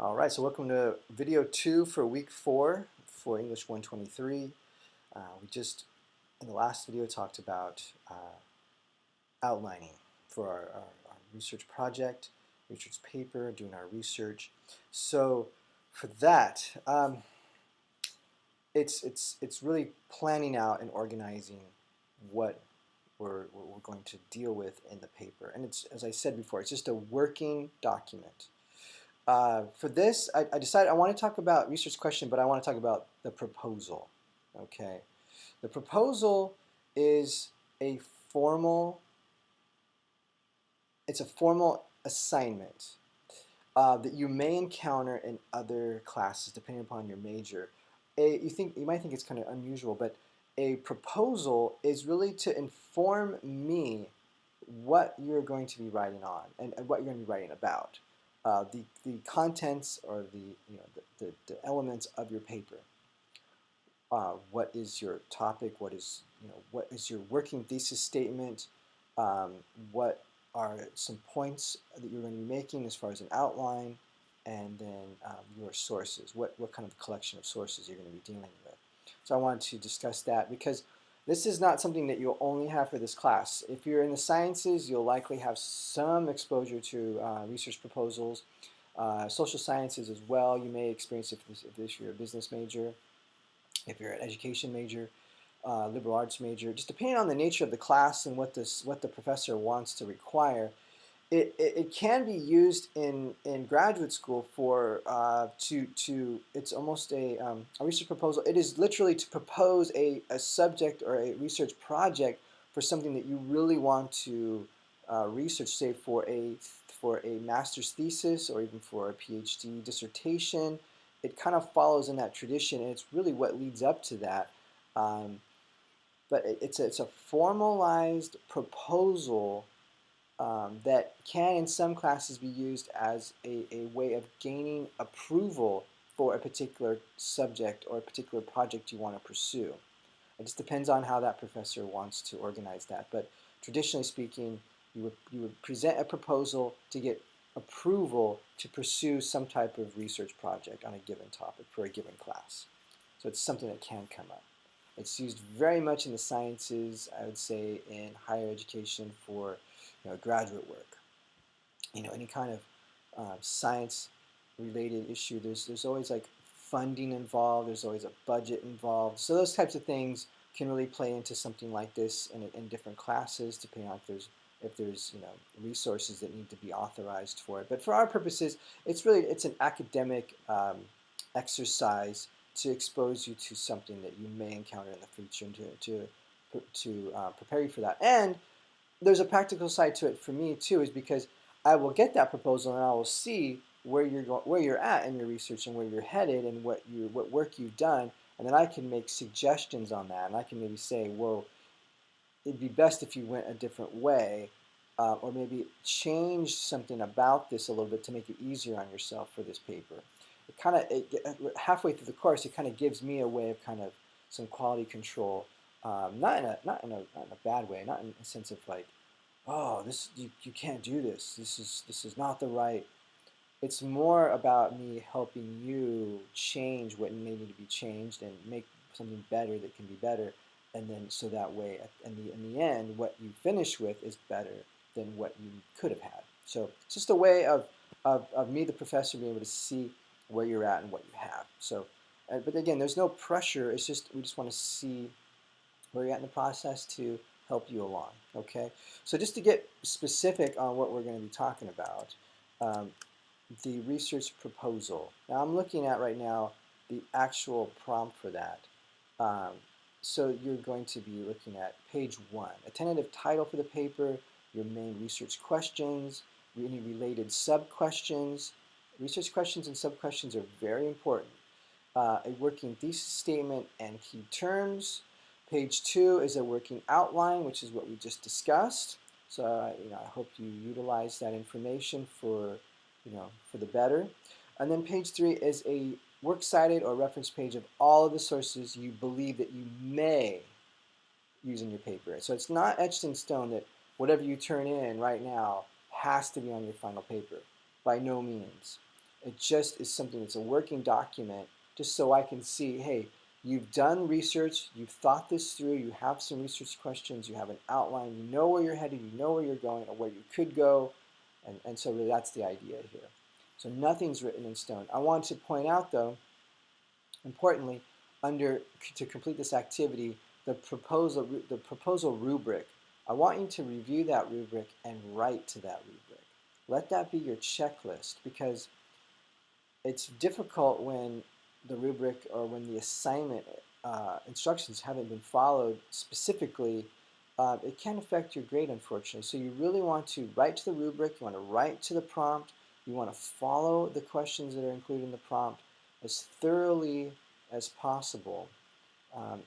All right, so welcome to video 2 for week 4 for English 123. We just, in the last video, talked about outlining for our research project, research paper, doing our research. So for that, it's really planning out and organizing what we're going to deal with in the paper. And it's, as I said before, it's just a working document. For this, I decided I want to talk about research question, but I want to talk about the proposal. Okay, the proposal is a formal. It's a formal assignment that you may encounter in other classes, depending upon your major. You might think it's kind of unusual, but a proposal is really to inform me what you're going to be writing on and what you're going to be writing about. The contents or the elements of your paper. What is your topic? What is your working thesis statement? What are some points that you're going to be making as far as an outline, and then your sources. What kind of collection of sources you're going to be dealing with. So I wanted to discuss that because this is not something that you'll only have for this class. If you're in the sciences, you'll likely have some exposure to research proposals. Social sciences as well, you may experience if you're a business major, if you're an education major, liberal arts major. Just depending on the nature of the class and what the professor wants to require, it can be used in graduate school for it's almost a research proposal. It is literally to propose a subject or a research project for something that you really want to research, say for a master's thesis or even for a PhD dissertation. It kind of follows in that tradition, and it's really what leads up to that. But it's a formalized proposal that can in some classes be used as a way of gaining approval for a particular subject or a particular project you want to pursue. It just depends on how that professor wants to organize that. But traditionally speaking, you would present a proposal to get approval to pursue some type of research project on a given topic for a given class. So it's something that can come up. It's used very much in the sciences, I would say, in higher education for graduate work. Any kind of science-related issue, there's always like funding involved. There's always a budget involved. So those types of things can really play into something like this in different classes, depending on if there's resources that need to be authorized for it. But for our purposes, it's an academic exercise to expose you to something that you may encounter in the future and to prepare you for that. And there's a practical side to it for me too, is because I will get that proposal and I will see where you're at in your research and where you're headed and what work you've done, and then I can make suggestions on that, and I can maybe say, well, it'd be best if you went a different way, or maybe change something about this a little bit to make it easier on yourself for this paper. Halfway through the course, it kind of gives me a way of kind of some quality control, not in a bad way, not in a sense of like, oh, you can't do this. This is not the right. It's more about me helping you change what may need to be changed and make something better that can be better, and then so that way, in the end, what you finish with is better than what you could have had. So it's just a way of me, the professor, being able to see where you're at and what you have. So, but again, there's no pressure. It's just we just want to see where you're at in the process to help you along. Okay. So just to get specific on what we're going to be talking about, the research proposal. Now I'm looking at right now the actual prompt for that. So you're going to be looking at page 1, a tentative title for the paper, your main research questions, any related sub-questions. Research questions and sub-questions are very important. A working thesis statement and key terms. Page 2 is a working outline, which is what we just discussed. So I hope you utilize that information for the better. And then page 3 is a works cited or reference page of all of the sources you believe that you may use in your paper. So it's not etched in stone that whatever you turn in right now has to be on your final paper. By no means. It just is something that's a working document, just so I can see, hey, you've done research, you've thought this through, you have some research questions, you have an outline, you know where you're headed, you know where you're going, or where you could go, and so really that's the idea here. So nothing's written in stone. I want to point out, though, importantly, to complete this activity, the proposal rubric. I want you to review that rubric and write to that rubric. Let that be your checklist, because it's difficult when the rubric or when the assignment instructions haven't been followed specifically. It can affect your grade, unfortunately. So you really want to write to the rubric, you want to write to the prompt, you want to follow the questions that are included in the prompt as thoroughly as possible. Um,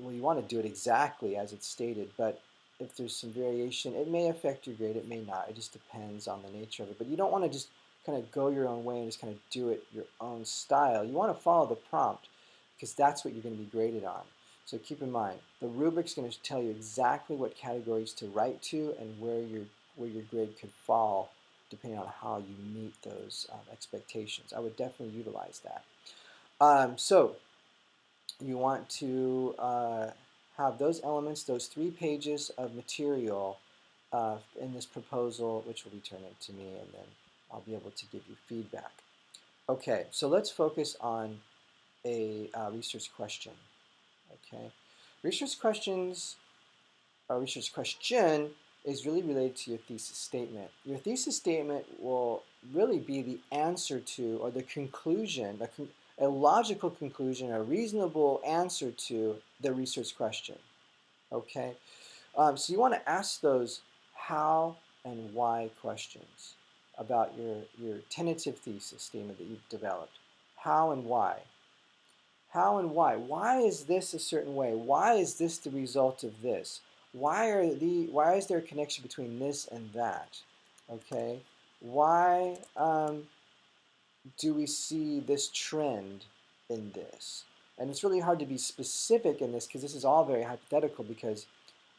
well, you want to do it exactly as it's stated, but if there's some variation, it may affect your grade, it may not. It just depends on the nature of it. But you don't want to just kind of go your own way and just kind of do it your own style. You want to follow the prompt, because that's what you're going to be graded on. So keep in mind, the rubric's going to tell you exactly what categories to write to and where your grade could fall depending on how you meet those expectations. I would definitely utilize that. So you want to have those elements, those 3 pages of material in this proposal, which will be turned into me, and then I'll be able to give you feedback. Okay, so let's focus on a research question. Okay, research questions, a research question is really related to your thesis statement. Your thesis statement will really be the answer to, or the conclusion, a logical conclusion, a reasonable answer to the research question. Okay, so you want to ask those how and why questions about your tentative thesis statement that you've developed. How and why. How and why. Why is this a certain way? Why is this the result of this? Why is there a connection between this and that? Okay, why do we see this trend in this? And it's really hard to be specific in this, because this is all very hypothetical because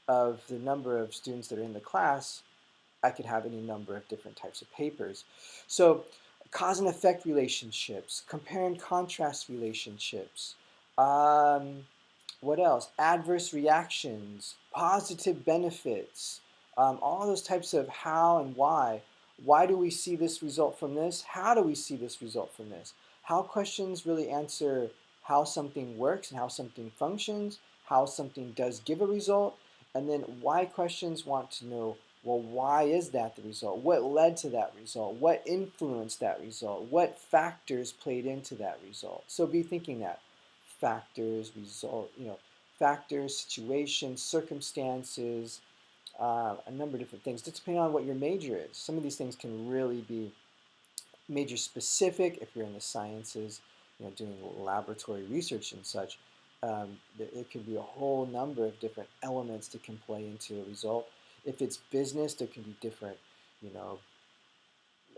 of the number of students that are in the class. I could have any number of different types of papers. So cause and effect relationships, compare and contrast relationships, what else? Adverse reactions, positive benefits, all those types of how and why. Why do we see this result from this? How do we see this result from this? How questions really answer how something works and how something functions, how something does give a result, and then why questions want to know, well, why is that the result? What led to that result? What influenced that result? What factors played into that result? So be thinking that factors, result, factors, situations, circumstances, a number of different things, just depending on what your major is. Some of these things can really be major specific if you're in the sciences, doing laboratory research and such. It could be a whole number of different elements that can play into a result. If it's business, there can be different, you know,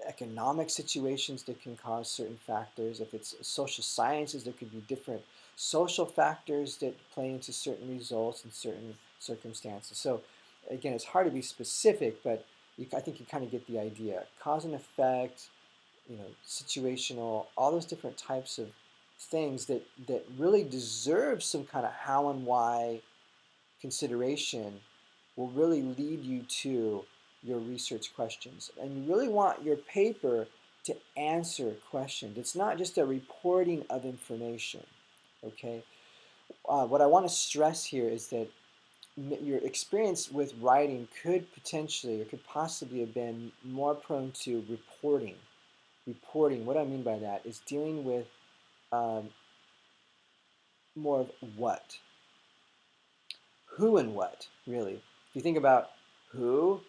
economic situations that can cause certain factors. If it's social sciences, there could be different social factors that play into certain results in certain circumstances. So again, it's hard to be specific, but I think you kind of get the idea. Cause and effect, situational, all those different types of things that really deserve some kind of how and why consideration will really lead you to your research questions. And you really want your paper to answer questions. It's not just a reporting of information, okay? What I want to stress here is that your experience with writing could potentially or could possibly have been more prone to reporting. Reporting, what I mean by that is dealing with more of what. Who and what, really. If you think about who,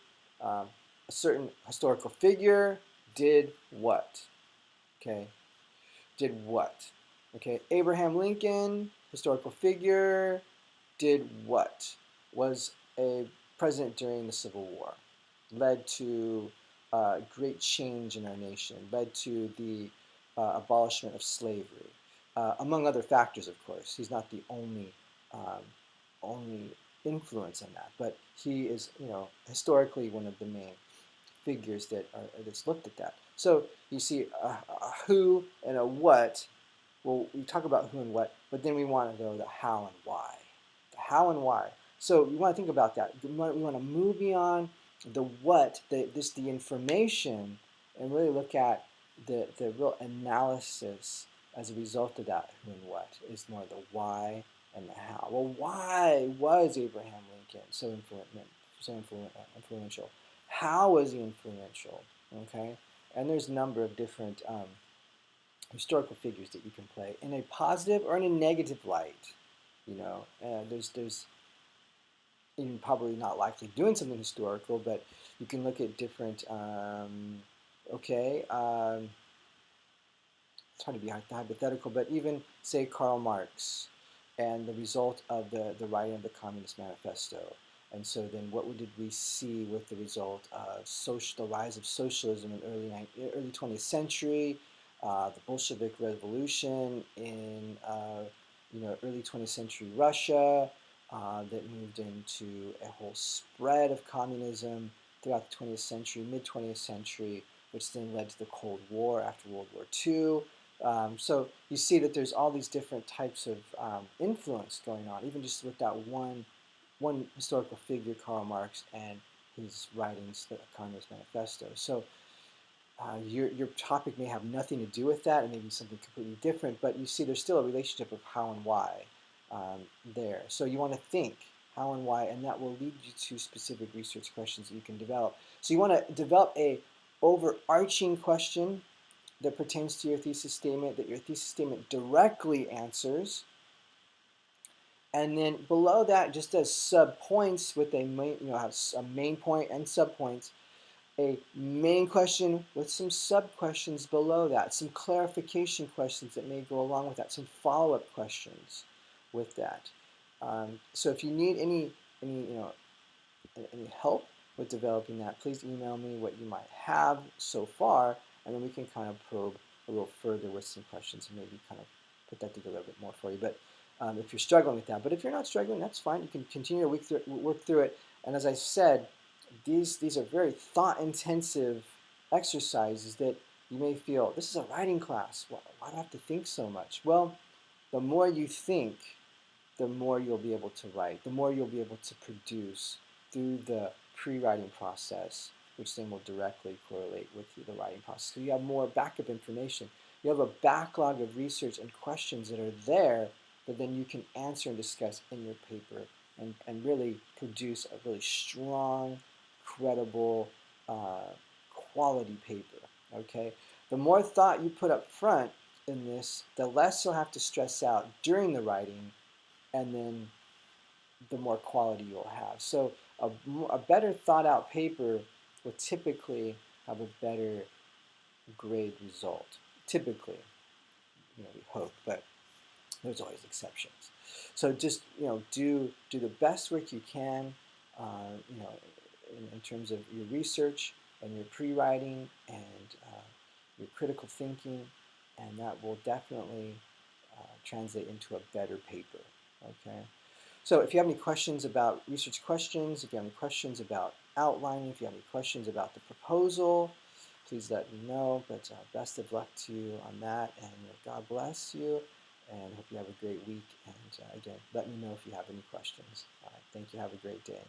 a certain historical figure did what, okay? Did what, okay? Abraham Lincoln, historical figure, did what? Was a president during the Civil War. Led to great change in our nation. Led to the abolishment of slavery. Among other factors, of course. He's not the only influence in that, but he is, historically one of the main figures that's looked at that. So you see, a who and a what. Well, we talk about who and what, but then we want to know the how and why. The how and why. So we want to think about that. We want to move beyond the what, the information, and really look at the real analysis as a result of that who and what is more the why and the how. Well, why was Abraham Lincoln influential? How was he influential? Okay, and there's a number of different historical figures that you can play in a positive or in a negative light. There's even probably not likely doing something historical, but you can look at different. Okay, it's hard to be hypothetical, but even say Karl Marx and the result of the writing of the Communist Manifesto. And so then what did we see with the result of the rise of socialism in early 20th century, the Bolshevik Revolution in early 20th century Russia, that moved into a whole spread of communism throughout the 20th century, mid 20th century, which then led to the Cold War after World War II. So you see that there's all these different types of influence going on, even just with that one historical figure, Karl Marx, and his writings, the Communist Manifesto. So your topic may have nothing to do with that, and maybe something completely different, but you see there's still a relationship of how and why there. So you want to think how and why, and that will lead you to specific research questions that you can develop. So you want to develop a overarching question that pertains to your thesis statement, that your thesis statement directly answers. And then below that, just as subpoints with a main, have a main point and subpoints, a main question with some sub-questions below that, some clarification questions that may go along with that, some follow-up questions with that. So if you need any help with developing that, please email me what you might have so far, and then we can kind of probe a little further with some questions and maybe kind of put that together a bit more for you. But if you're struggling with that, but if you're not struggling, that's fine. You can continue to work through it. And as I said, these are very thought-intensive exercises that you may feel, this is a writing class. Why do I have to think so much? Well, the more you think, the more you'll be able to write, the more you'll be able to produce through the pre-writing process, which then will directly correlate with the writing process. So you have more backup information. You have a backlog of research and questions that are there that then you can answer and discuss in your paper and really produce a really strong, credible, quality paper. Okay? The more thought you put up front in this, the less you'll have to stress out during the writing, and then the more quality you'll have. So a better thought out paper will typically have a better grade result. Typically, we hope, but there's always exceptions. So just do the best work you can, in terms of your research and your pre-writing and your critical thinking, and that will definitely translate into a better paper. Okay. So if you have any questions about research questions, if you have any questions about outlining, if you have any questions about the proposal, please let me know. But best of luck to you on that, and God bless you, and hope you have a great week. And again, let me know if you have any questions. All right, thank you. Have a great day.